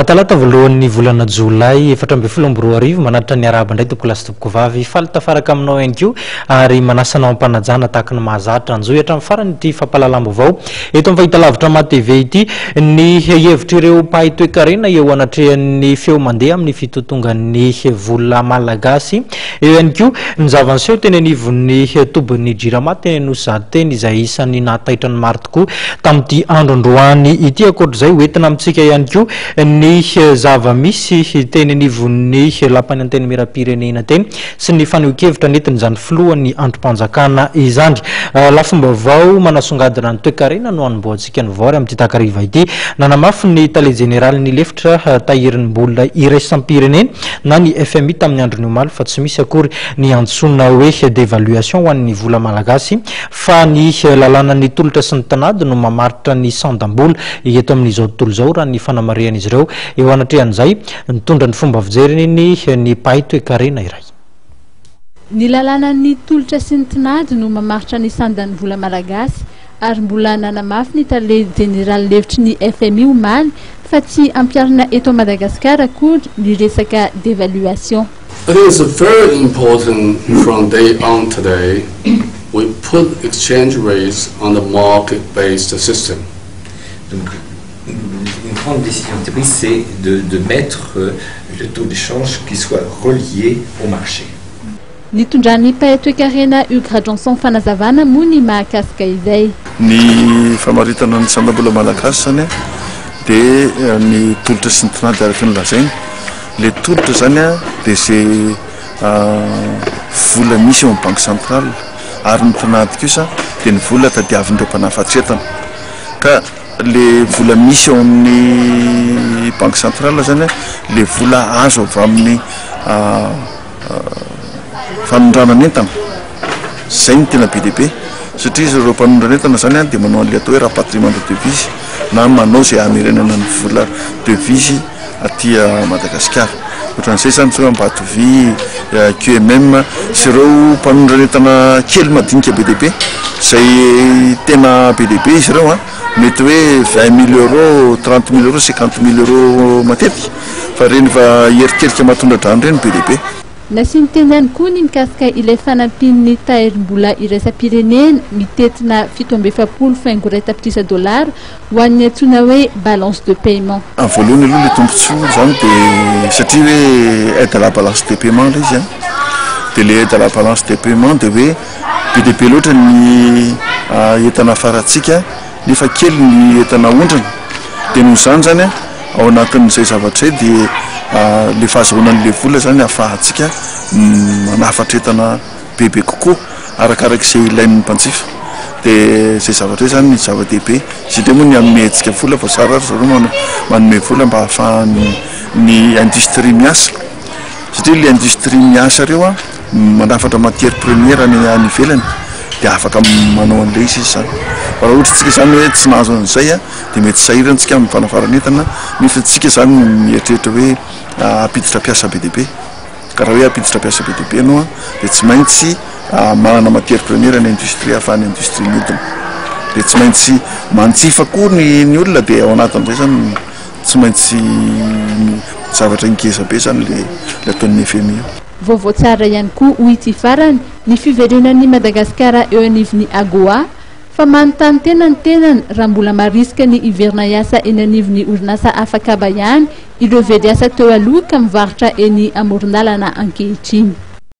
Talata voalohan'ny volana Jolay 2024 manatitra ny araba ndray toko lasy toko vavy faly tafaraka aminao ihany koa ary manasanao ampanajana tahaka ny mahazatra anjoy hatramin'ny farany ity fampahalalam-baovao eto amin'ny fahitalavitra ma TV ity ny hevitra ireo mpahay toe-karena eo anatrehan'ny feo mandeha amin'ny fitotongan'ny vola malagasy eo ihany koa ny zavanseho teny anivon'ny tobin'ny jirama teny anosady teny izay isan'ny nahataitra ny maro tokoa tamin'ity andro androany ity akoatr'izay hoentina amintsika ihany koa ny zava-misy teny anivon'ny lapany anteny miram-pirenena teny sy ny faneho-kevitra netiny izany filohan'ny androm-panjakana izany lafombaovao manasongadina ny toe-karena no anomboantsika ny voary amin'ity takariva ity nanamafy ny tale général ny lefitra tahirin'ny mbola iraisam-pirenena na ny FMI tamin'ny androny omaly fa tsy misy akory ny antsona hoe d'évaluation ho an'ny vola malagasy fa ny lalànan'ny tolotra sy ny tanady no mamaritra ny sandam-bola eto amin'izao tontolo izao raha ny fanamarian'izy ireo eo anatrehan'izay nitondra ny fomba fijeriny ny mpahay toe-karena iray. Ny lalànan'ny tolotra sy ny tinady no mamaritra ny sandan'ny vola malagasy ary mbola nanamafy ny tale général levitry ny FMI omaly fa tsy ampiarina eto Madagascar akory ny resaka d'évaluation. It is very important from day on today we put exchange rates on the market-based system. Donc, une grande décision prise, c'est de mettre le taux d'échange qui soit relié au marché. Nitondran'ny mpahay toe-karena Ugra Johnson fanazavana moa ny mahakasika izay. Ny famaritana ny sandam-bola malagasy zany dia ny tolotra sy ny tinady araka ny lazainy. Le tolotra zany dia zay vola misy eo amin'ny banque centrale ary ny tinady kosa dia ny vola tadiavin'ireo mpanafatsetana. Ka le vola misy eo amin'ny banque centrale zany le vola azo avy amin'ny fanondranana entana zay ny tena be dehibe satria ireo mpanondrana entana zany dia manao an'ilay atao hoe rapatriement de devise na manao zay hamerenana ny vola devise aty Madagascar. Ohatran'izay zany tsika mba atovy QMM sy ireo mpanondrana entana kely madinika be dehibe zay tena be dehibe izy ireo mety hoe 20 000 euros, 30 000 euros, 50 000 euros matetika fa reny fa herikerika matondra drano reny be dehibe. Nasiany teny ihany koa ny mikasika ilay fanampin'ny tahirim-bola iraisam-pirenena mitetina 770 faingo iray tapitrisa $, ho an'ny antsoina hoe balance de paiement. Amin'ny voalohany aloha le tombontsoa zany dia satria hoe aide à la balance de paiement ilay izy dia le aide à la balance de paiement dia hoe be dehibe loatra ny entana afaratsika nefa kely ny entana ondrana dia noho izany zany ao anatin'izay zavatra dia le fahazoanan'le vola zany ahafahantsika manafatra entana bebe kokoa arakarak'izay ilain'ny mpanjifa dia zay zavatra zany ny zava-dehibe izy indray moa ny hanome antsika vola fa tsara zareo manome vola mba ahafahan'ny industrie miasa satria le industrie miasa ireo manafatra matière première any ivelany dia afaka manao an'ilay izy zany. Raha ohatra tsika zany hoe tsy nahazo an'izay dia mety sahirantsika amin'ny fanafarana entana nefa tsika zany mieritreritra hoe apiditra piasa be dehibe ka raha hoe apiditra piasa be dehibe ianao dia tsy maintsy manana matière première ny industrie ahafahany industrie midina dia tsy maintsy manjifa koa ny olona dia ao anatin'izay zany tsy maintsy zavatra ingeza be zany le ataon'ny FMI. Vaovao tsara ihany koa ho ity farany ny fiverenan'ny Madagasikara eo anivon'ny AGOA fa manontany tena ny tenany raha mbola mariska ny iverina iasa eny anivon'ny orinasa afakaba ihany ireo very asa teo aloha ka mivarotra eny amoron-dalana ankehitriny.